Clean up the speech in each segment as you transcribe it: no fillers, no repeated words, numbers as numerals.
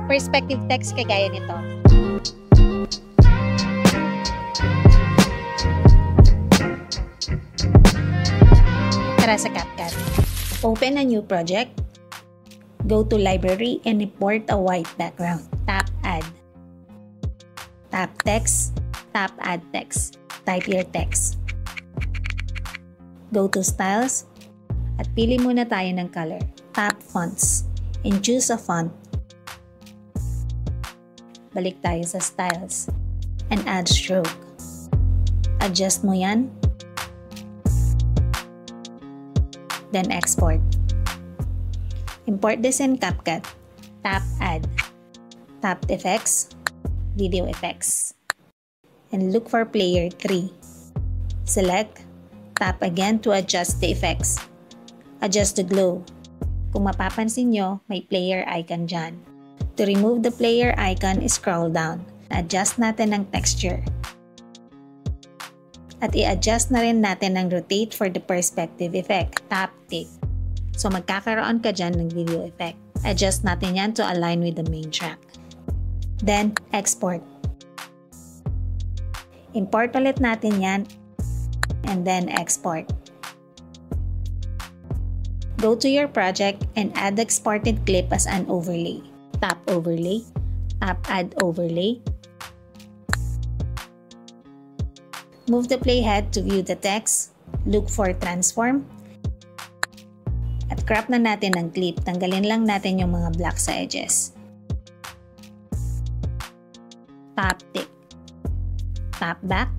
perspective text kagaya nito. Tara sa CapCut. Open a new project. Go to Library and import a white background. Tap Add. Tap Text. Tap Add Text. Type your text. Go to Styles. At pili muna tayo ng color. Tap Fonts. And choose a font. Balik tayo sa Styles. And add stroke. Adjust mo yan. Then export. Import this in CapCut. Tap Add. Tap Effects. Video Effects. And look for Player 3. Select. Tap again to adjust the effects. Adjust the glow. Kung mapapansin nyo, may player icon dyan. To remove the player icon, scroll down. Adjust natin ang texture. At i-adjust na rin natin ang rotate for the perspective effect. Tap Tick. So magkakaroon ka dyan ng video effect. Adjust natin yan to align with the main track. Then, export. Import ulit natin yan. And then export. Go to your project and add the exported clip as an overlay. Tap Overlay. Tap Add Overlay. Move the playhead to view the text. Look for Transform. At crop na natin ang clip. Tanggalin lang natin yung mga black sa edges. Tap Tick. Tap Back.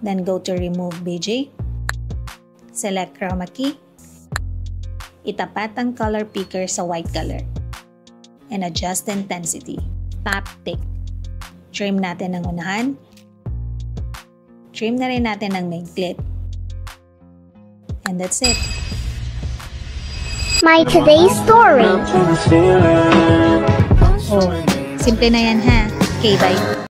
Then go to Remove BJ. Select Chroma Key. Itapat ang color picker sa white color. And adjust the intensity. Tap Tick. Trim natin ang unahan. Trim na rin natin ang main clip. And that's it. My today's story. Oh, simple na yan ha. Okay, bye.